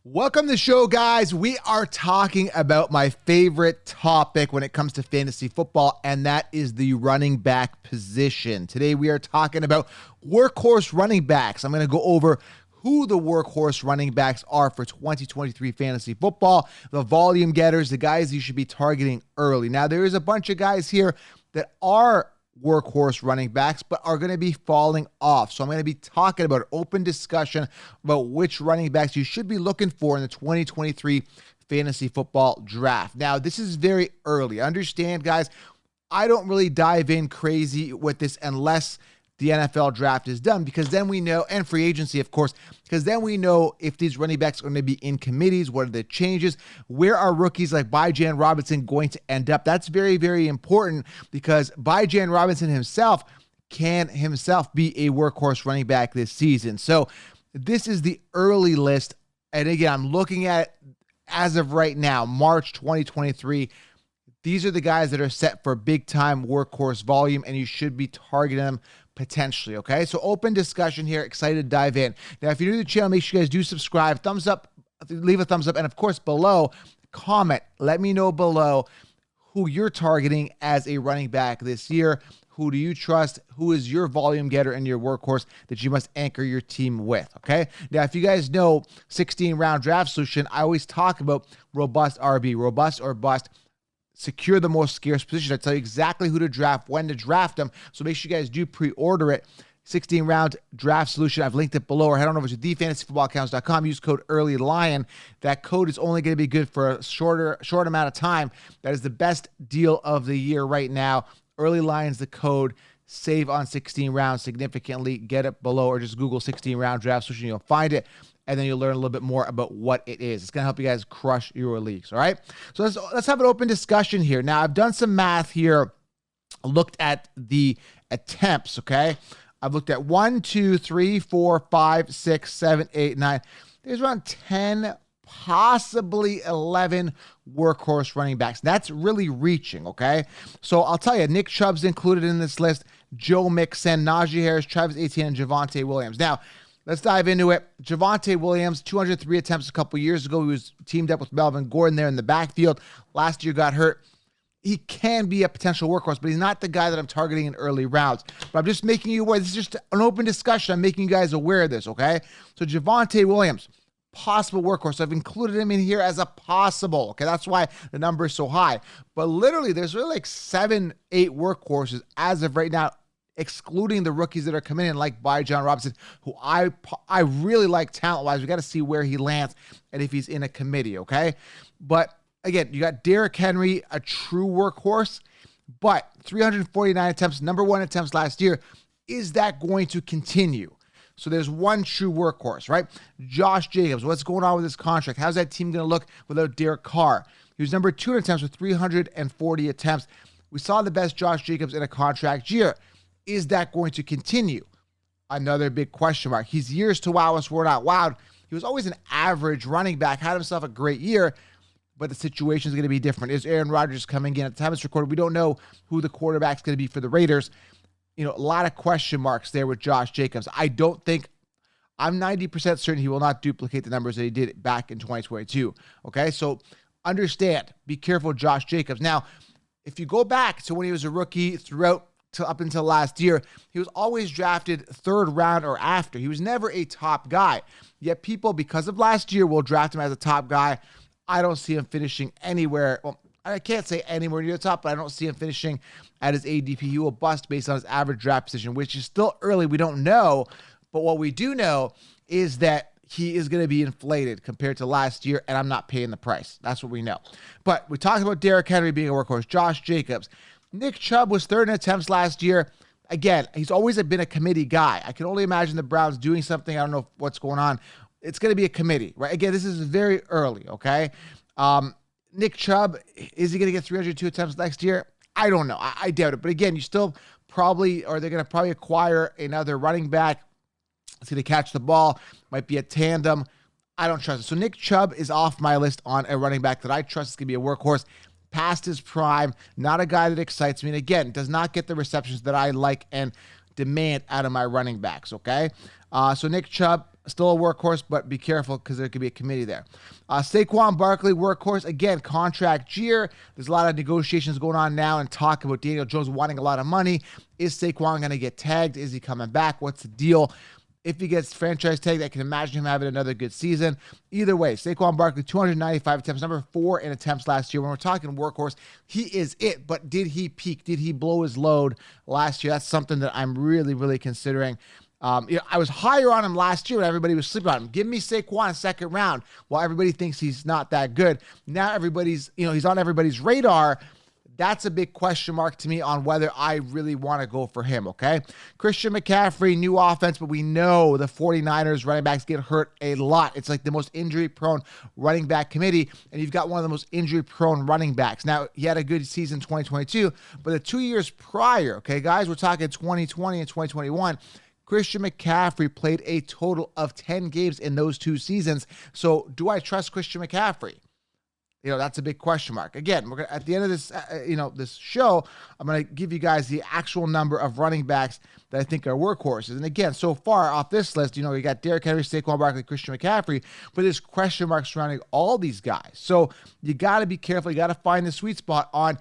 Welcome to the show, guys. We are talking about my favorite topic when it comes to fantasy football, and that is the running back position. Today, we are talking about workhorse running backs. I'm going to go over who the workhorse running backs are for 2023 fantasy football, the volume getters, the guys you should be targeting early. Now, there is a bunch of guys here that are workhorse running backs, but are going to be falling off. So I'm going to be talking about an open discussion about which running backs you should be looking for in the 2023 fantasy football draft. Now, this is very early. Understand, guys, I don't really dive in crazy with this unless the NFL draft is done, because then we know, and free agency, of course, because then we know if these running backs are going to be in committees, what are the changes, where are rookies like Bijan Robinson going to end up. That's very, very important, because Bijan Robinson himself can himself be a workhorse running back this season. So this is the early list. And again, I'm looking at it as of right now, March 2023. These are the guys that are set for big time workhorse volume, and you should be targeting them potentially, okay? So open discussion here, excited to dive in. Now, if you're new to the channel, make sure you guys do subscribe, thumbs up, leave a thumbs up, and of course below, comment. Let me know below who you're targeting as a running back this year. Who do you trust? Who is your volume getter and your workhorse that you must anchor your team with, okay? Now, if you guys know 16-round draft solution, I always talk about robust RB, robust or bust. Secure the most scarce position. I tell you exactly who to draft, when to draft them. So make sure you guys do pre-order it. 16-round draft solution. I've linked it below, or head on over to thefantasyfootballaccounts.com. Use code EARLYLION. That code is only going to be good for a short amount of time. That is the best deal of the year right now. Early Lion's the code. Save on 16 rounds significantly. Get it below, or just Google 16-round draft solution. You'll find it. And then you'll learn a little bit more about what it is. It's going to help you guys crush your leagues, all right? So let's have an open discussion here. Now, I've done some math here, looked at the attempts, okay? I've looked at 1, 2, 3, 4, 5, 6, 7, 8, 9. There's around 10, possibly 11 workhorse running backs. That's really reaching, okay? So I'll tell you, Nick Chubb's included in this list, Joe Mixon, Najee Harris, Travis Etienne, and Javonte Williams. Now, let's dive into it. Javonte Williams, 203 attempts a couple years ago. He was teamed up with Melvin Gordon there in the backfield. Last year got hurt. He can be a potential workhorse, but he's not the guy that I'm targeting in early rounds. But I'm just making you aware. This is just an open discussion. I'm making you guys aware of this, okay? So Javonte Williams, possible workhorse. So I've included him in here as a possible, okay? That's why the number is so high. But literally, there's really like 7, 8 workhorses as of right now, excluding the rookies that are coming in like Bijan Robinson, who I really like talent-wise. We got to see where he lands and if he's in a committee, okay? But again, you got Derrick Henry, a true workhorse, but 349 attempts, number 1 attempts last year. Is that going to continue? So there's one true workhorse, right? Josh Jacobs, what's going on with his contract? How's that team going to look without Derek Carr? He was number 2 in attempts with 340 attempts. We saw the best Josh Jacobs in a contract year. Is that going to continue? Another big question mark. He's years to wow us. We're not wowed. He was always an average running back, had himself a great year, but the situation is going to be different. Is Aaron Rodgers coming in? At the time it's recorded, we don't know who the quarterback's going to be for the Raiders. You know, a lot of question marks there with Josh Jacobs. I'm 90% certain he will not duplicate the numbers that he did back in 2022. Okay, so understand, be careful, Josh Jacobs. Now, if you go back to when he was a rookie up until last year, he was always drafted 3rd round or after. He was never a top guy. Yet people, because of last year, will draft him as a top guy. I don't see him finishing anywhere. Well, I can't say anywhere near the top, but I don't see him finishing at his ADP. He will bust based on his average draft position, which is still early. We don't know. But what we do know is that he is going to be inflated compared to last year, and I'm not paying the price. That's what we know. But we talked about Derrick Henry being a workhorse, Josh Jacobs. Nick Chubb was 3rd in attempts last year. Again, he's always been a committee guy. I can only imagine the Browns doing something. I don't know what's going on. It's going to be a committee, right? Again, this is very early, okay? Nick Chubb, is he going to get 302 attempts next year? I don't know. I doubt it. But again, you still probably, or they're going to probably acquire another running back. It's going to catch the ball. Might be a tandem. I don't trust it. So Nick Chubb is off my list on a running back that I trust is going to be a workhorse. Past his prime, not a guy that excites me. And again, does not get the receptions that I like and demand out of my running backs, okay? So Nick Chubb, still a workhorse, but be careful because there could be a committee there. Saquon Barkley, workhorse. Again, contract year. There's a lot of negotiations going on now and talk about Daniel Jones wanting a lot of money. Is Saquon going to get tagged? Is he coming back? What's the deal? If he gets franchise tagged, I can imagine him having another good season. Either way, Saquon Barkley, 295 attempts, number 4 in attempts last year. When we're talking workhorse, he is it. But did he peak? Did he blow his load last year? That's something that I'm really, really considering. I was higher on him last year when everybody was sleeping on him. Give me Saquon second round while everybody thinks he's not that good. Now everybody's, he's on everybody's radar. That's a big question mark to me on whether I really want to go for him, okay? Christian McCaffrey, new offense, but we know the 49ers running backs get hurt a lot. It's like the most injury-prone running back committee, and you've got one of the most injury-prone running backs. Now, he had a good season in 2022, but the 2 years prior, okay, guys, we're talking 2020 and 2021, Christian McCaffrey played a total of 10 games in those 2 seasons. So do I trust Christian McCaffrey? That's a big question mark. Again, we're gonna, at the end of this, this show, I'm going to give you guys the actual number of running backs that I think are workhorses. And again, so far off this list, you got Derrick Henry, Saquon Barkley, Christian McCaffrey, but there's question marks surrounding all these guys. So you got to be careful. You got to find the sweet spot on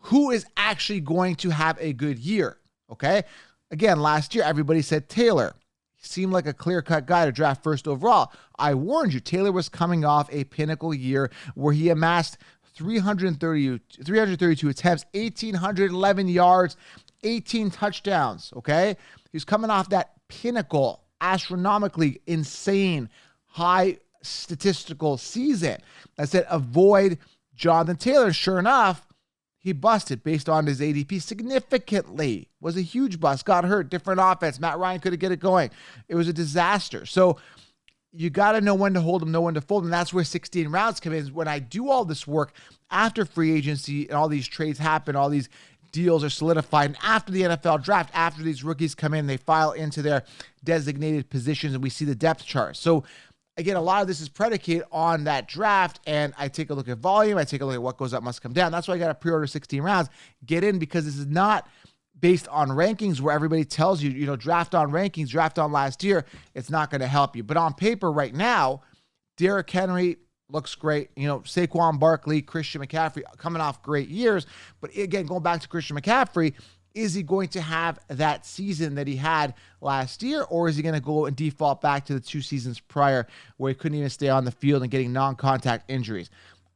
who is actually going to have a good year. Okay. Again, last year, everybody said Taylor. He seemed like a clear-cut guy to draft first overall. I warned you, Taylor was coming off a pinnacle year where he amassed 332 attempts, 1,811 yards, 18 touchdowns, okay? He's coming off that pinnacle, astronomically insane, high statistical season. I said, avoid Jonathan Taylor. Sure enough, he busted based on his ADP significantly. Was a huge bust. Got hurt. Different offense. Matt Ryan couldn't get it going. It was a disaster. So you got to know when to hold him, know when to fold him. That's where 16 rounds come in. When I do all this work after free agency and all these trades happen, all these deals are solidified, and after the NFL draft, after these rookies come in, they file into their designated positions, and we see the depth chart. So again, a lot of this is predicated on that draft, and I take a look at volume. I take a look at what goes up must come down. That's why I got to pre-order 16 rounds. Get in, because this is not based on rankings where everybody tells you, draft on rankings, draft on last year. It's not going to help you. But on paper right now, Derrick Henry looks great. Saquon Barkley, Christian McCaffrey coming off great years. But again, going back to Christian McCaffrey, is he going to have that season that he had last year, or is he going to go and default back to the 2 seasons prior where he couldn't even stay on the field and getting non-contact injuries?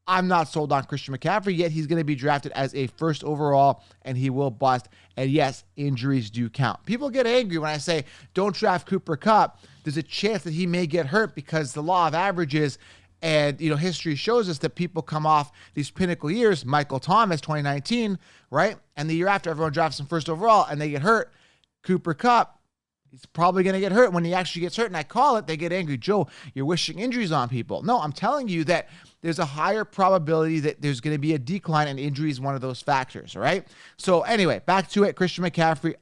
I'm not sold on Christian McCaffrey, yet he's going to be drafted as a first overall, and he will bust. And yes, injuries do count. People get angry when I say, don't draft Cooper Kupp. There's a chance that he may get hurt because the law of averages and, history shows us that people come off these pinnacle years, Michael Thomas, 2019, right? And the year after, everyone drafts him first overall, and they get hurt. Cooper Kupp, he's probably going to get hurt. When he actually gets hurt, and I call it, they get angry. Joe, you're wishing injuries on people. No, I'm telling you that there's a higher probability that there's going to be a decline, and injury is one of those factors, all right? So anyway, back to it. Christian McCaffrey,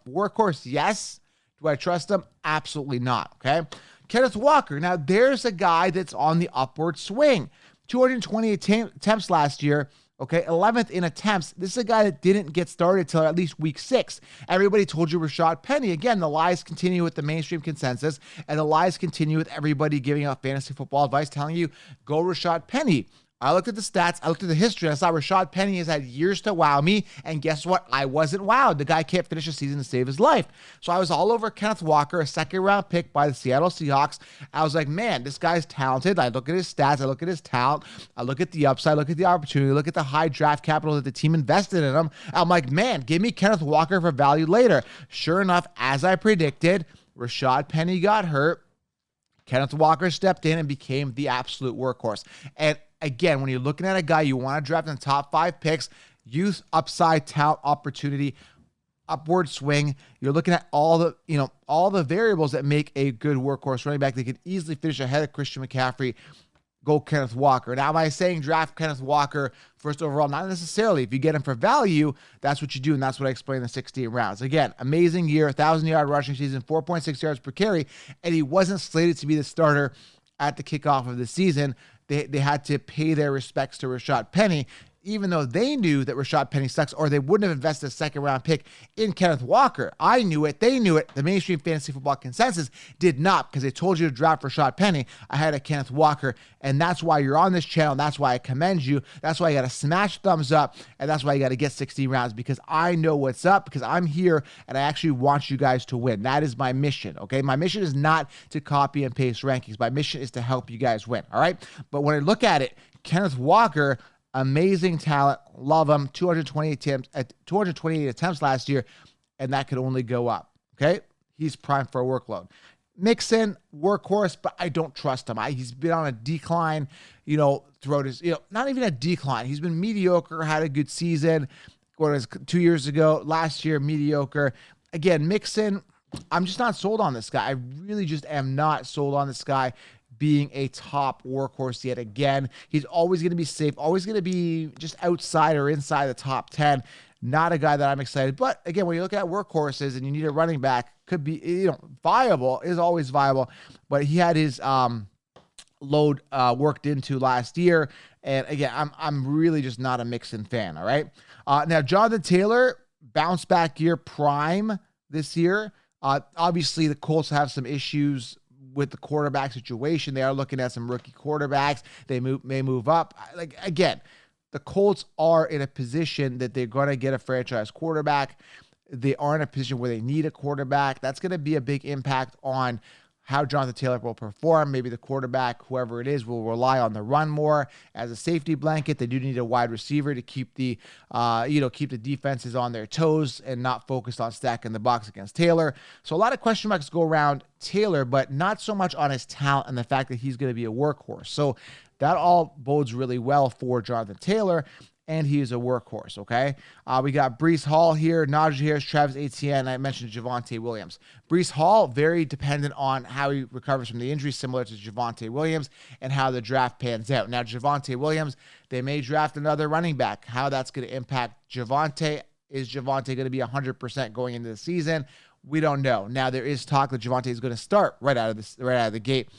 workhorse, yes. Do I trust him? Absolutely not, okay? Kenneth Walker. Now, there's a guy that's on the upward swing. 220 attempts last year, okay? 11th in attempts. This is a guy that didn't get started till at least week 6. Everybody told you Rashad Penny. Again, the lies continue with the mainstream consensus, and the lies continue with everybody giving out fantasy football advice, telling you, go Rashad Penny. I looked at the stats, I looked at the history, and I saw Rashad Penny has had years to wow me, and guess what? I wasn't wowed. The guy can't finish a season to save his life. So I was all over Kenneth Walker, a second-round pick by the Seattle Seahawks. I was like, man, this guy's talented. I look at his stats, I look at his talent, I look at the upside, I look at the opportunity, look at the high draft capital that the team invested in him. I'm like, man, give me Kenneth Walker for value later. Sure enough, as I predicted, Rashad Penny got hurt. Kenneth Walker stepped in and became the absolute workhorse. And again, when you're looking at a guy you want to draft in the top 5 picks, youth, upside, talent, opportunity, upward swing, you're looking at all the variables that make a good workhorse running back. They could easily finish ahead of Christian McCaffrey. Go Kenneth Walker. Now, am I saying draft Kenneth Walker first overall? Not necessarily. If you get him for value, that's what you do, and that's what I explained in the 16 rounds. Again, amazing year, 1,000-yard rushing season, 4.6 yards per carry, and he wasn't slated to be the starter at the kickoff of the season. They had to pay their respects to Rashad Penny. even though they knew that Rashad Penny sucks, or they wouldn't have invested a second-round pick in Kenneth Walker. I knew it. They knew it. The mainstream fantasy football consensus did not, because they told you to draft Rashad Penny ahead of Kenneth Walker, and that's why you're on this channel. That's why I commend you. That's why you got to smash thumbs up, and that's why you got to get 16 rounds, because I know what's up, because I'm here, and I actually want you guys to win. That is my mission, okay? My mission is not to copy and paste rankings. My mission is to help you guys win, all right? But when I look at it, Kenneth Walker, amazing talent, love him, 228 attempts last year, and that could only go up, okay? He's primed for a workload. Mixon, workhorse, but I don't trust him. He's been on a decline, throughout his, not even a decline. He's been mediocre, had a good season, 2 years ago, last year, mediocre. Again, Mixon, I'm just not sold on this guy. I really just am not sold on this guy being a top workhorse yet again. He's always going to be safe, always going to be just outside or inside the top 10. Not a guy that I'm excited. But again, when you look at workhorses and you need a running back, could be, viable, is always viable. But he had his load worked into last year. And again, I'm really just not a Mixon fan, all right? Now, Jonathan Taylor, bounce back year, prime this year. Obviously, the Colts have some issues with the quarterback situation. They are looking at some rookie quarterbacks. They may move up. Again, the Colts are in a position that they're going to get a franchise quarterback. They are in a position where they need a quarterback. That's going to be a big impact on how Jonathan Taylor will perform. Maybe the quarterback, whoever it is, will rely on the run more as a safety blanket. They do need a wide receiver to keep the, keep the defenses on their toes and not focused on stacking the box against Taylor. So a lot of question marks go around Taylor, but not so much on his talent and the fact that he's going to be a workhorse. So that all bodes really well for Jonathan Taylor, and he is a workhorse, okay? We got Breece Hall here, Najee Harris, Travis Etienne. I mentioned Javonte Williams. Breece Hall, very dependent on how he recovers from the injury, similar to Javonte Williams, and how the draft pans out. Now, Javonte Williams, they may draft another running back. How that's going to impact Javonte. Is Javonte going to be 100% going into the season? We don't know. Now, there is talk that Javonte is going to start right out of the gate.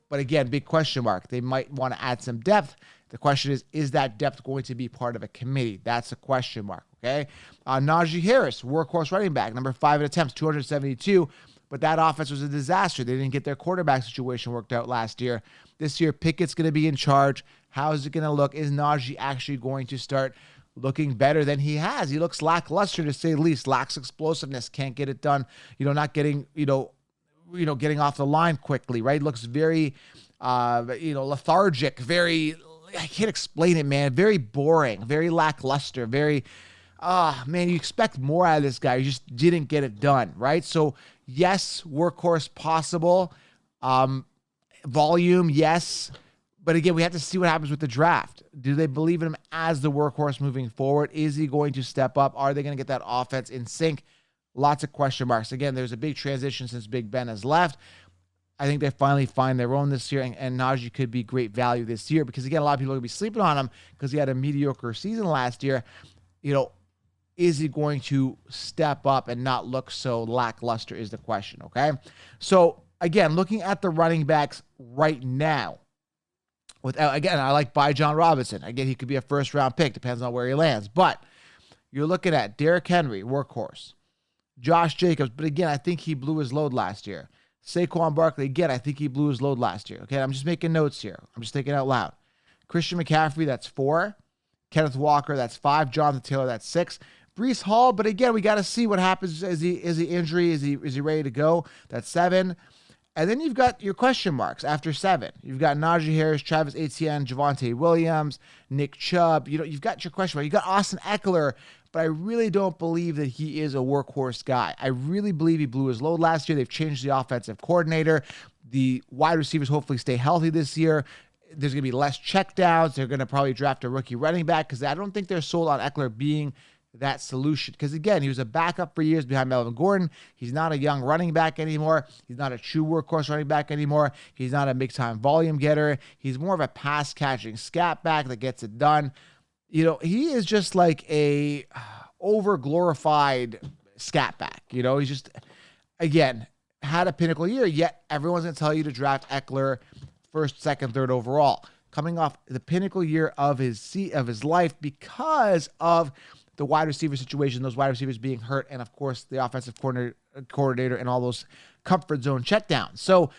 But again, big question mark. They might want to add some depth. The question is that depth going to be part of a committee? That's a question mark, okay? Najee Harris, workhorse running back, number 5 in attempts, 272. But that offense was a disaster. They didn't get their quarterback situation worked out last year. This year, Pickett's going to be in charge. How is it going to look? Is Najee actually going to start looking better than he has? He looks lackluster, to say the least. Lacks explosiveness. Can't get it done. Not getting, getting off the line quickly, right? Looks very, lethargic, very, I can't explain it, man. Very boring, very lackluster, very, man, you expect more out of this guy. You just didn't get it done, right? So, yes, workhorse possible. Volume, yes. But again, we have to see what happens with the draft. Do they believe in him as the workhorse moving forward? Is he going to step up? Are they going to get that offense in sync? Lots of question marks. Again, there's a big transition since Big Ben has left. I think they finally find their own this year, and Najee could be great value this year because, again, a lot of people are going to be sleeping on him because he had a mediocre season last year. Is he going to step up and not look so lackluster is the question, okay? So, again, looking at the running backs right now, I like Bijan Robinson. Again, he could be a first-round pick, depends on where he lands. But you're looking at Derrick Henry, workhorse. Josh Jacobs, but again, I think he blew his load last year. Saquon Barkley, again, I think he blew his load last year. Okay, I'm just making notes here. I'm just thinking out loud. Christian McCaffrey, that's 4. Kenneth Walker, that's 5. Jonathan Taylor, that's 6. Breece Hall, but again, we got to see what happens. Is he injury? Is he ready to go? That's 7. And then you've got your question marks after 7. You've got Najee Harris, Travis Etienne, Javonte Williams, Nick Chubb. You've got your question mark. You got Austin Eckler, but I really don't believe that he is a workhorse guy. I really believe he blew his load last year. They've changed the offensive coordinator. The wide receivers hopefully stay healthy this year. There's going to be less checkdowns. They're going to probably draft a rookie running back because I don't think they're sold on Eckler being that solution. Because, again, he was a backup for years behind Melvin Gordon. He's not a young running back anymore. He's not a true workhorse running back anymore. He's not a big-time volume getter. He's more of a pass-catching scat back that gets it done. He is just like a over-glorified scat back. He's just, again, had a pinnacle year, yet everyone's going to tell you to draft Eckler first, second, third overall. coming off the pinnacle year of his life because of the wide receiver situation, those wide receivers being hurt, and of course the offensive coordinator and all those comfort zone checkdowns. So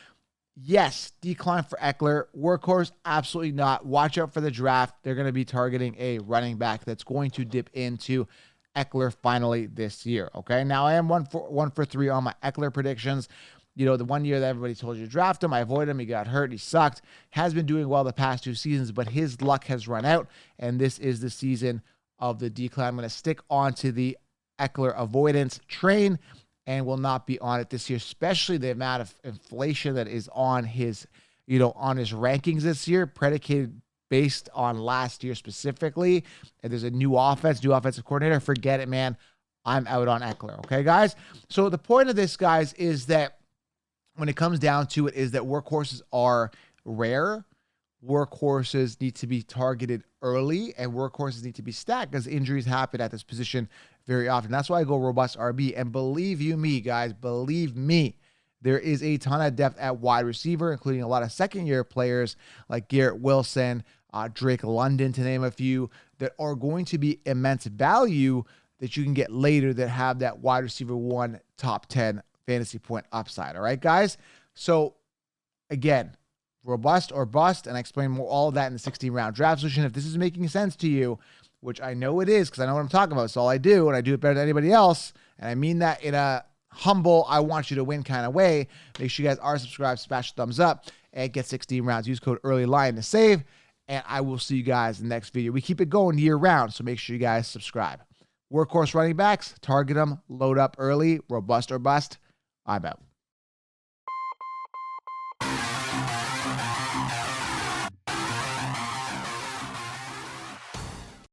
yes, decline for Eckler. Workhorse, absolutely not. Watch out for the draft. They're going to be targeting a running back that's going to dip into Eckler finally this year. Okay, now I am one for three on my Eckler predictions. You know, the one year that everybody told you to draft him, I avoided him. He got hurt. He sucked. Has been doing well the past 2 seasons, but his luck has run out, and this is the season of the decline. I'm going to stick on to the Eckler avoidance train and will not be on it this year, especially the amount of inflation that is on his, on his rankings this year, predicated based on last year specifically. And there's a new offensive coordinator. Forget it, man. I'm out on Eckler. Okay, guys? So the point of this, guys, is that when it comes down to it, is that workhorses are rare. Workhorses need to be targeted early, and workhorses need to be stacked because injuries happen at this position very often. That's why I go robust RB. And believe you me, guys, believe me, there is a ton of depth at wide receiver, including a lot of second-year players like Garrett Wilson, Drake London, to name a few, that are going to be immense value that you can get later that have that wide receiver 1 top 10 fantasy point upside. All right, guys? So, again, robust or bust, and I explain all of that in the 16-round draft solution. If this is making sense to you, which I know it is because I know what I'm talking about. It's all I do, and I do it better than anybody else, and I mean that in a humble, I want you to win kind of way. Make sure you guys are subscribed, smash the thumbs up, and get 16 rounds. Use code EARLYLION to save, and I will see you guys in the next video. We keep it going year-round, so make sure you guys subscribe. Workhorse running backs, target them, load up early, robust or bust. I'm out.